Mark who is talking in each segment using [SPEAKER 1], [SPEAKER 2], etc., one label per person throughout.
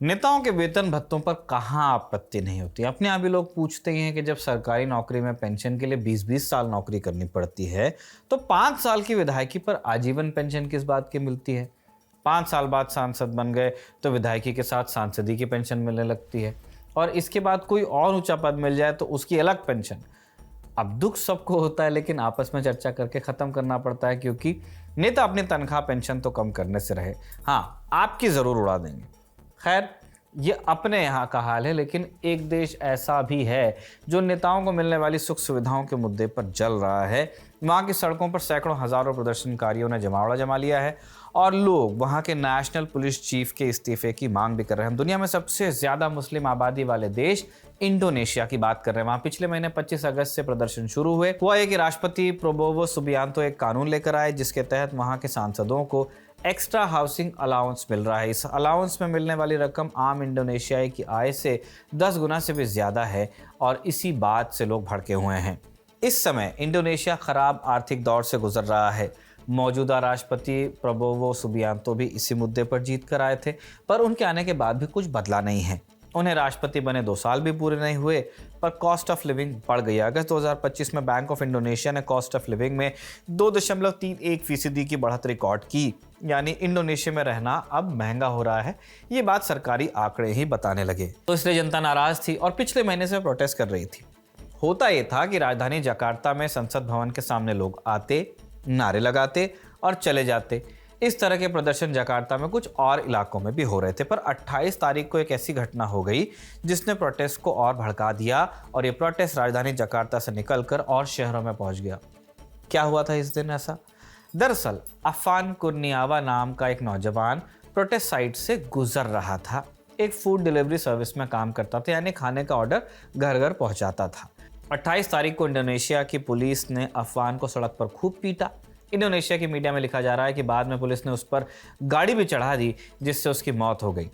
[SPEAKER 1] नेताओं के वेतन भत्तों पर कहाँ आपत्ति नहीं होती। अपने आप ही लोग पूछते ही हैं कि जब सरकारी नौकरी में पेंशन के लिए 20-20 साल नौकरी करनी पड़ती है तो 5 साल की विधायकी पर आजीवन पेंशन किस बात की मिलती है। 5 साल बाद सांसद बन गए तो विधायकी के साथ सांसदी की पेंशन मिलने लगती है, और इसके बाद कोई और ऊंचा पद मिल जाए तो उसकी अलग पेंशन। अब दुख सबको होता है, लेकिन आपस में चर्चा करके खत्म करना पड़ता है, क्योंकि नेता अपनी तनख्वाह पेंशन तो कम करने से रहे, हाँ आपकी जरूर उड़ा देंगे। खैर, ये अपने यहाँ का हाल है, लेकिन एक देश ऐसा भी है जो नेताओं को मिलने वाली सुख सुविधाओं के मुद्दे पर जल रहा है। वहाँ की सड़कों पर सैकड़ों हजारों प्रदर्शनकारियों ने जमावड़ा जमा लिया है और लोग वहाँ के नेशनल पुलिस चीफ के इस्तीफे की मांग भी कर रहे हैं। दुनिया में सबसे ज्यादा मुस्लिम आबादी वाले देश इंडोनेशिया की बात कर रहे हैं। वहाँ पिछले महीने 25 अगस्त से प्रदर्शन शुरू हुए। हुआ है कि राष्ट्रपति प्रोबोवो सुबियांतो एक कानून लेकर आए जिसके तहत वहाँ के सांसदों को एक्स्ट्रा हाउसिंग अलाउंस मिल रहा है। इस अलाउंस में मिलने वाली रकम आम इंडोनेशियाई की आय से 10 गुना से भी ज्यादा है और इसी बात से लोग भड़के हुए हैं। इस समय इंडोनेशिया खराब आर्थिक दौर से गुजर रहा है। मौजूदा राष्ट्रपति प्रबोवो सुबियांतो भी इसी मुद्दे पर जीत कर आए थे, पर उनके आने के बाद भी कुछ बदला नहीं है। उन्हें राष्ट्रपति बने 2 साल भी पूरे नहीं हुए, पर कॉस्ट ऑफ लिविंग बढ़ गई। अगस्त 2025 में बैंक ऑफ इंडोनेशिया ने कॉस्ट ऑफ लिविंग में 2.31% की बढ़त रिकॉर्ड की, यानी इंडोनेशिया में रहना अब महंगा हो रहा है। ये बात सरकारी आंकड़े ही बताने लगे, तो इसलिए जनता नाराज थी और पिछले महीने से प्रोटेस्ट कर रही थी। होता यह था कि राजधानी जकार्ता में संसद भवन के सामने लोग आते, नारे लगाते और चले जाते। इस तरह के प्रदर्शन जकार्ता में कुछ और इलाकों में भी हो रहे थे, पर 28 तारीख को एक ऐसी घटना हो गई जिसने प्रोटेस्ट को और भड़का दिया और ये प्रोटेस्ट राजधानी जकार्ता से निकलकर और शहरों में पहुंच गया। क्या हुआ था इस दिन ऐसा? दरअसल अफान कुर्नियावा नाम का एक नौजवान प्रोटेस्ट साइट से गुजर रहा था। एक फूड डिलीवरी सर्विस में काम करता था, यानी खाने का ऑर्डर घर घर पहुंचाता था। 28 तारीख को इंडोनेशिया की पुलिस ने अफवान को सड़क पर खूब पीटा। इंडोनेशिया की मीडिया में लिखा जा रहा है कि बाद में पुलिस ने उस पर गाड़ी भी चढ़ा दी, जिससे उसकी मौत हो गई।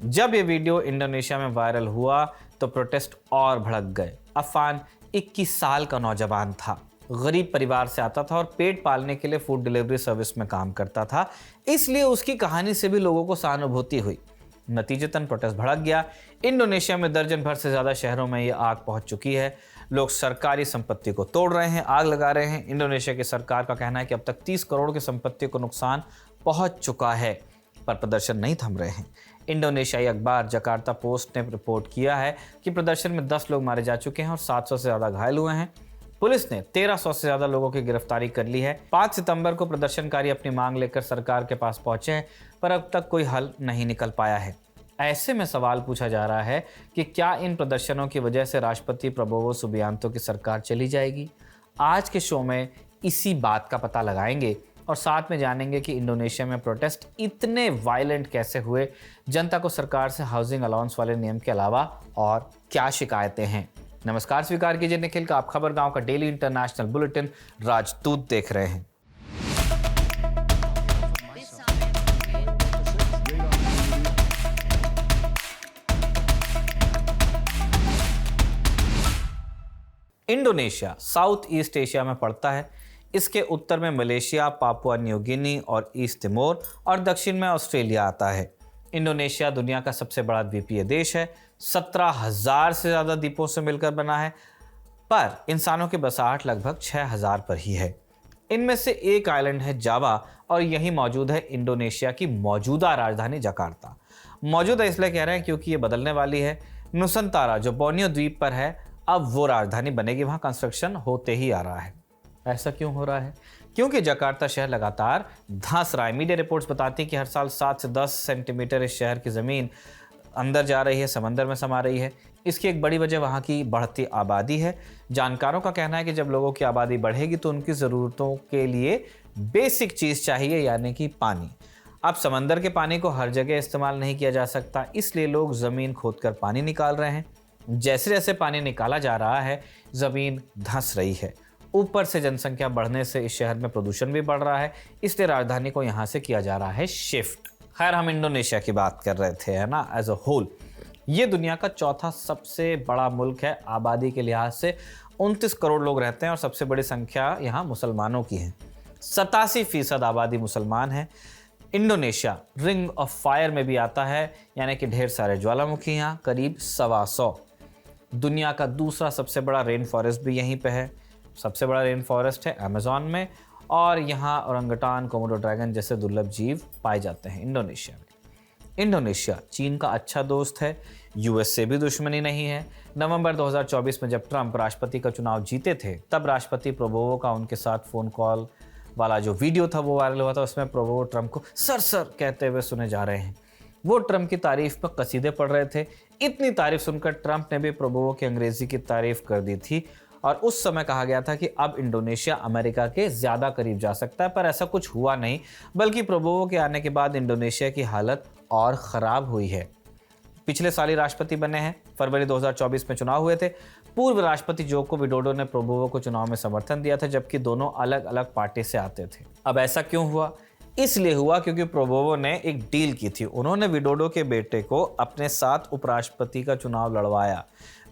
[SPEAKER 1] जब ये वीडियो इंडोनेशिया में वायरल हुआ तो प्रोटेस्ट और भड़क गए। अफवान 21 साल का नौजवान था, गरीब परिवार से आता था और पेट पालने के लिए फूड डिलीवरी सर्विस में काम करता था, इसलिए उसकी कहानी से भी लोगों को सहानुभूति हुई। नतीजतन प्रोटेस्ट भड़क गया। इंडोनेशिया में दर्जन भर से ज्यादा शहरों में ये आग पहुंच चुकी है। लोग सरकारी संपत्ति को तोड़ रहे हैं, आग लगा रहे हैं। इंडोनेशिया की सरकार का कहना है कि अब तक 30 करोड़ की संपत्ति को नुकसान पहुंच चुका है, पर प्रदर्शन नहीं थम रहे हैं। इंडोनेशियाई अखबार जकार्ता पोस्ट ने रिपोर्ट किया है कि प्रदर्शन में 10 लोग मारे जा चुके हैं और 700 से ज्यादा घायल हुए हैं। पुलिस ने 1300 से ज्यादा लोगों की गिरफ्तारी कर ली है। 5 सितंबर को प्रदर्शनकारी अपनी मांग लेकर सरकार के पास पहुंचे हैं, पर अब तक कोई हल नहीं निकल पाया है। ऐसे में सवाल पूछा जा रहा है कि क्या इन प्रदर्शनों की वजह से राष्ट्रपति प्रबोवो सुबियांतो की सरकार चली जाएगी? आज के शो में इसी बात का पता लगाएंगे और साथ में जानेंगे कि इंडोनेशिया में प्रोटेस्ट इतने वायलेंट कैसे हुए, जनता को सरकार से हाउसिंग अलाउंस वाले नियम के अलावा और क्या शिकायतें हैं। नमस्कार, स्वीकार कीजिए निखिल का आप खबर गांव का डेली इंटरनेशनल बुलेटिन राजदूत देख रहे हैं। इंडोनेशिया साउथ ईस्ट एशिया में पड़ता है। इसके उत्तर में मलेशिया, पापुआ न्यू गिनी और ईस्ट तिमोर और दक्षिण में ऑस्ट्रेलिया आता है। इंडोनेशिया दुनिया का सबसे बड़ा द्वीपीय देश है। 17,000 से ज़्यादा द्वीपों से मिलकर बना है, पर इंसानों की बसाहट लगभग 6,000 पर ही है। इनमें से एक आइलैंड है जावा और यही मौजूद है इंडोनेशिया की मौजूदा राजधानी जकार्ता। मौजूदा इसलिए कह रहे हैं क्योंकि ये बदलने वाली है। नुसंतारा जो बोर्नियो द्वीप पर है, अब वो राजधानी बनेगी। वहाँ कंस्ट्रक्शन होते ही आ रहा है। ऐसा क्यों हो रहा है? क्योंकि जकार्ता शहर लगातार धंस रहा है। मीडिया रिपोर्ट्स बताती हैं कि हर साल 7 से 10 सेंटीमीटर इस शहर की ज़मीन अंदर जा रही है, समंदर में समा रही है। इसकी एक बड़ी वजह वहाँ की बढ़ती आबादी है। जानकारों का कहना है कि जब लोगों की आबादी बढ़ेगी तो उनकी ज़रूरतों के लिए बेसिक चीज़ चाहिए, यानी कि पानी। अब समंदर के पानी को हर जगह इस्तेमाल नहीं किया जा सकता, इसलिए लोग ज़मीन खोदकर पानी निकाल रहे हैं। जैसे जैसे पानी निकाला जा रहा है, ज़मीन धंस रही है। ऊपर से जनसंख्या बढ़ने से इस शहर में प्रदूषण भी बढ़ रहा है, इसलिए राजधानी को यहाँ से किया जा रहा है शिफ्ट। खैर, हम इंडोनेशिया की बात कर रहे थे, है ना, एज अ होल। ये दुनिया का चौथा सबसे बड़ा मुल्क है। आबादी के लिहाज से 29 करोड़ लोग रहते हैं और सबसे बड़ी संख्या यहाँ मुसलमानों की है। 87% आबादी मुसलमान है। इंडोनेशिया रिंग ऑफ फायर में भी आता है, यानी कि ढेर सारे ज्वालामुखी, यहाँ करीब 125। दुनिया का दूसरा सबसे बड़ा रेन फॉरेस्ट भी यहीं पे है। सबसे बड़ा रेन फॉरेस्ट है अमेज़न में, और यहाँ ओरंगटान, कोमोडो ड्रैगन जैसे दुर्लभ जीव पाए जाते हैं इंडोनेशिया में। इंडोनेशिया चीन का अच्छा दोस्त है, यूएस से भी दुश्मनी नहीं है। नवंबर 2024 में जब ट्रंप राष्ट्रपति का चुनाव जीते थे, तब राष्ट्रपति प्रोबोवो का उनके साथ फ़ोन कॉल वाला जो वीडियो था वो वायरल हुआ था। उसमें प्रोबोवो ट्रंप को सर सर कहते हुए सुने जा रहे हैं। वो ट्रंप की तारीफ में कसीदे पढ़ रहे थे। इतनी तारीफ सुनकर ट्रंप ने भी प्रोबोवो की अंग्रेजी की तारीफ कर दी थी, और उस समय कहा गया था कि अब इंडोनेशिया अमेरिका के ज़्यादा करीब जा सकता है, पर ऐसा कुछ हुआ नहीं, बल्कि प्रोबोवो के आने के बाद इंडोनेशिया की हालत और ख़राब हुई है। पिछले साल ही राष्ट्रपति बने हैं, फरवरी 2024 में चुनाव हुए थे। पूर्व राष्ट्रपति जोको विडोडो ने प्रोबोवो को चुनाव में समर्थन दिया था, जबकि दोनों अलग अलग पार्टी से आते थे। अब ऐसा क्यों हुआ? इसलिए हुआ क्योंकि प्रोबोवो ने एक डील की थी। उन्होंने विडोडो के बेटे को अपने साथ उपराष्ट्रपति का चुनाव लड़वाया।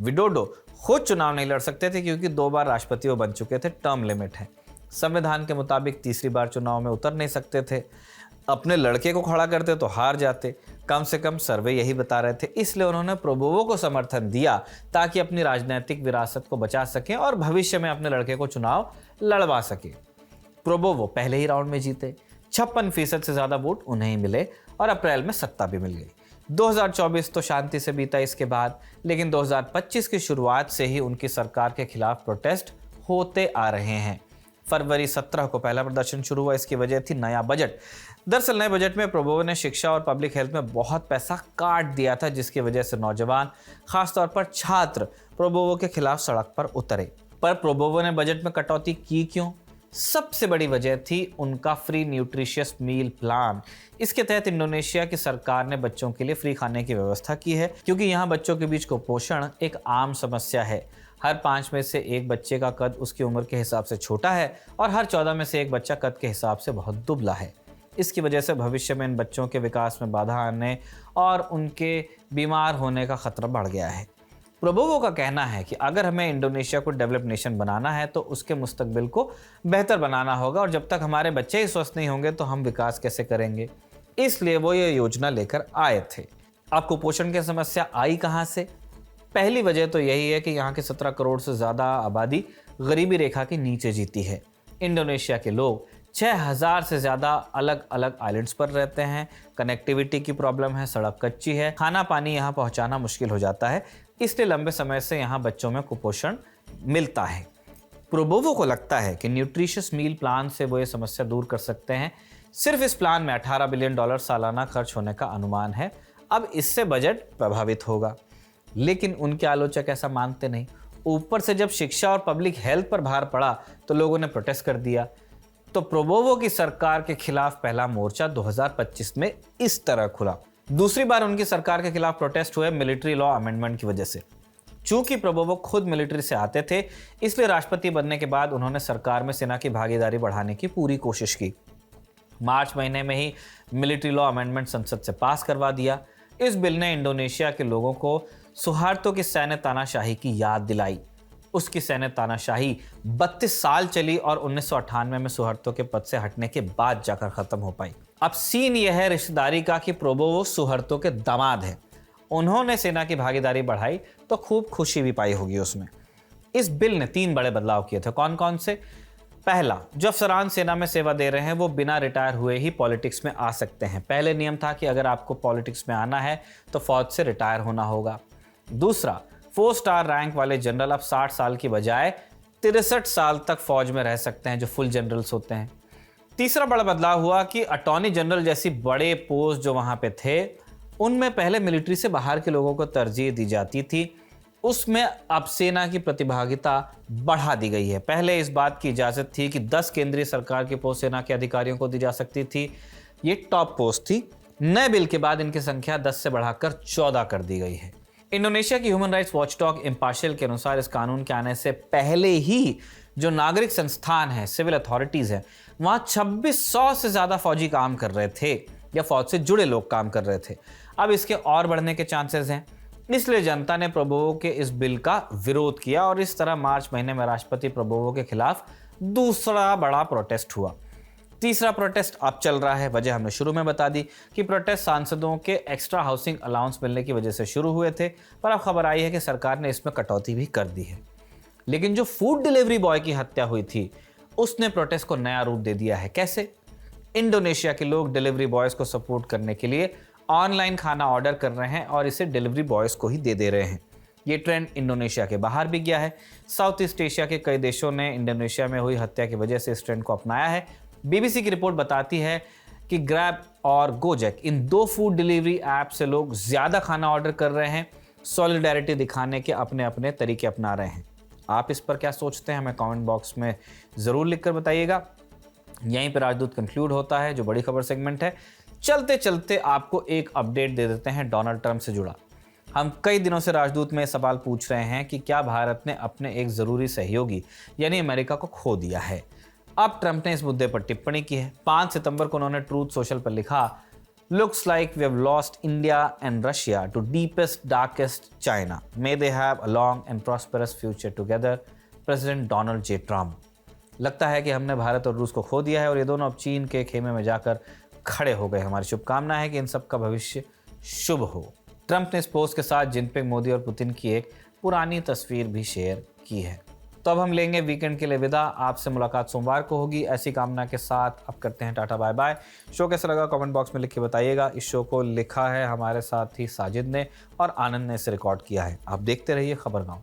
[SPEAKER 1] विडोडो खुद चुनाव नहीं लड़ सकते थे क्योंकि 2 बार राष्ट्रपति वो बन चुके थे, टर्म लिमिट है। संविधान के मुताबिक तीसरी बार चुनाव में उतर नहीं सकते थे। अपने लड़के को खड़ा करते तो हार जाते, कम से कम सर्वे यही बता रहे थे। इसलिए उन्होंने प्रोबोवो को समर्थन दिया ताकि अपनी राजनीतिक विरासत को बचा सकें और भविष्य में अपने लड़के को चुनाव लड़वा सके। प्रोबोवो पहले ही राउंड में जीते, 56% से ज़्यादा वोट उन्हें ही मिले और अप्रैल में सत्ता भी मिल गई। 2024 तो शांति से बीता इसके बाद, लेकिन 2025 की शुरुआत से ही उनकी सरकार के खिलाफ प्रोटेस्ट होते आ रहे हैं। फरवरी 17 को पहला प्रदर्शन शुरू हुआ। इसकी वजह थी नया बजट। दरअसल नए बजट में प्रोबोवो ने शिक्षा और पब्लिक हेल्थ में बहुत पैसा काट दिया था, जिसकी वजह से नौजवान, खासतौर पर छात्र, प्रोबोवो के खिलाफ सड़क पर उतरे। पर प्रोबोवो ने बजट में कटौती की क्यों? सबसे बड़ी वजह थी उनका फ्री न्यूट्रिशियस मील प्लान। इसके तहत इंडोनेशिया की सरकार ने बच्चों के लिए फ्री खाने की व्यवस्था की है, क्योंकि यहाँ बच्चों के बीच कुपोषण एक आम समस्या है। हर 5 में से 1 बच्चे का कद उसकी उम्र के हिसाब से छोटा है, और हर 14 में से 1 बच्चा कद के हिसाब से बहुत दुबला है। इसकी वजह से भविष्य में इन बच्चों के विकास में बाधा आने और उनके बीमार होने का खतरा बढ़ गया है। प्रोबोवो का कहना है कि अगर हमें इंडोनेशिया को डेवलप नेशन बनाना है तो उसके मुस्तकबिल को बेहतर बनाना होगा, और जब तक हमारे बच्चे ही स्वस्थ नहीं होंगे तो हम विकास कैसे करेंगे। इसलिए वो ये योजना लेकर आए थे। अब कुपोषण की समस्या आई कहाँ से? पहली वजह तो यही है कि यहाँ के 17 करोड़ से ज़्यादा आबादी गरीबी रेखा के नीचे जीती है। इंडोनेशिया के लोग 6000 से ज़्यादा अलग अलग आइलैंड्स पर रहते हैं। कनेक्टिविटी की प्रॉब्लम है, सड़क कच्ची है, खाना पानी यहाँ पहुँचाना मुश्किल हो जाता है। इसलिए लंबे समय से यहाँ बच्चों में कुपोषण मिलता है। प्रोबोवो को लगता है कि न्यूट्रिशियस मील प्लान से वो ये समस्या दूर कर सकते हैं। सिर्फ इस प्लान में $18 बिलियन सालाना खर्च होने का अनुमान है। अब इससे बजट प्रभावित होगा, लेकिन उनके आलोचक ऐसा मानते नहीं। ऊपर से जब शिक्षा और पब्लिक हेल्थ पर भार पड़ा तो लोगों ने प्रोटेस्ट कर दिया। तो प्रोबोवो की सरकार के खिलाफ पहला मोर्चा 2025 में इस तरह खुला। दूसरी बार उनकी सरकार के खिलाफ प्रोटेस्ट हुए मिलिट्री लॉ अमेंडमेंट की वजह से। चूंकि प्रोबोवो खुद मिलिट्री से आते थे, इसलिए राष्ट्रपति बनने के बाद उन्होंने सरकार में सेना की भागीदारी बढ़ाने की पूरी कोशिश की। मार्च महीने में ही मिलिट्री लॉ अमेंडमेंट संसद से पास करवा दिया। इस बिल ने इंडोनेशिया के लोगों को सुहार्तो की सैन्य तानाशाही की याद दिलाई। उसकी सैन्य तानाशाही 32 साल चली और 1998 में सुहार्तो के पद से हटने के बाद जाकर खत्म हो पाई। अब सीन यह है रिश्तेदारी का कि प्रोबोवो सुहार्तो के दामाद हैं। उन्होंने सेना की भागीदारी बढ़ाई तो खूब खुशी भी पाई होगी उसमें। इस बिल ने 3 बड़े बदलाव किए थे। कौन कौन से? पहला, जो अफसरान सेना में सेवा दे रहे हैं वो बिना रिटायर हुए ही पॉलिटिक्स में आ सकते हैं। पहले नियम था कि अगर आपको पॉलिटिक्स में आना है तो फौज से रिटायर होना होगा। दूसरा, 4 स्टार रैंक वाले जनरल अब 60 साल की बजाय 63 साल तक फौज में रह सकते हैं, जो फुल जनरल्स होते हैं। तीसरा बड़ा बदलाव हुआ कि अटॉर्नी जनरल जैसी बड़े पोस्ट जो वहां पे थे, उनमें पहले मिलिट्री से बाहर के लोगों को तरजीह दी जाती थी। उसमें अब सेना की प्रतिभागिता बढ़ा दी गई है। पहले इस बात की इजाज़त थी कि 10 केंद्रीय सरकार की पोस्ट सेना के अधिकारियों को दी जा सकती थी। ये टॉप पोस्ट थी। नए बिल के बाद इनकी संख्या 10 से बढ़ाकर 14 कर दी गई है। इंडोनेशिया की ह्यूमन राइट्स वॉचडॉग इम्पार्शियल के अनुसार इस कानून के आने से पहले ही जो नागरिक संस्थान हैं, सिविल अथॉरिटीज़ हैं, वहाँ 2600 से ज़्यादा फौजी काम कर रहे थे या फौज से जुड़े लोग काम कर रहे थे। अब इसके और बढ़ने के चांसेस हैं। इसलिए जनता ने प्रोबोवो के इस बिल का विरोध किया और इस तरह मार्च महीने में राष्ट्रपति प्रोबोवो के खिलाफ दूसरा बड़ा प्रोटेस्ट हुआ। तीसरा प्रोटेस्ट अब चल रहा है। वजह हमने शुरू में बता दी कि प्रोटेस्ट सांसदों के एक्स्ट्रा हाउसिंग अलाउंस मिलने की वजह से शुरू हुए थे, पर अब खबर आई है कि सरकार ने इसमें कटौती भी कर दी है। लेकिन जो फूड डिलीवरी बॉय की हत्या हुई थी उसने प्रोटेस्ट को नया रूप दे दिया है। कैसे? इंडोनेशिया के लोग डिलीवरी बॉयज को सपोर्ट करने के लिए ऑनलाइन खाना ऑर्डर कर रहे हैं और इसे डिलीवरी बॉयज को ही दे रहे हैं। ये ट्रेंड इंडोनेशिया के बाहर भी गया है। साउथ ईस्ट एशिया के कई देशों ने इंडोनेशिया में हुई हत्या की वजह से इस ट्रेंड को अपनाया है। बीबीसी की रिपोर्ट बताती है कि ग्रैब और गोजेक, इन दो फूड डिलीवरी ऐप से लोग ज्यादा खाना ऑर्डर कर रहे हैं, सॉलिडेरिटी दिखाने के अपने अपने तरीके अपना रहे हैं। आप इस पर क्या सोचते हैं हमें कमेंट बॉक्स में ज़रूर लिखकर बताइएगा। यहीं पर राजदूत कंक्लूड होता है, जो बड़ी खबर सेगमेंट है। चलते चलते आपको एक अपडेट दे देते हैं डोनाल्ड ट्रंप से जुड़ा। हम कई दिनों से राजदूत में सवाल पूछ रहे हैं कि क्या भारत ने अपने एक ज़रूरी सहयोगी यानी अमेरिका को खो दिया है। अब ट्रंप ने इस मुद्दे पर टिप्पणी की है। 5 सितंबर को उन्होंने ट्रूथ सोशल पर लिखा, looks like we have lost India and Russia to deepest darkest China, may they have a long and prosperous future together, president Donald J Trump. लगता है कि हमने भारत और रूस को खो दिया है और ये दोनों अब चीन के खेमे में जाकर खड़े हो गए। हमारी शुभकामना है कि इन सब का भविष्य शुभ हो। ट्रंप ने इस पोस्ट के साथ जिनपिंग, मोदी और पुतिन की एक पुरानी तस्वीर भी शेयर की है। तो अब हम लेंगे वीकेंड के लिए विदा। आपसे मुलाकात सोमवार को होगी, ऐसी कामना के साथ अब करते हैं टाटा बाय बाय। शो कैसा लगा कमेंट बॉक्स में लिख के बताइएगा। इस शो को लिखा है हमारे साथ ही साजिद ने और आनंद ने इसे रिकॉर्ड किया है। आप देखते रहिए खबरगांव।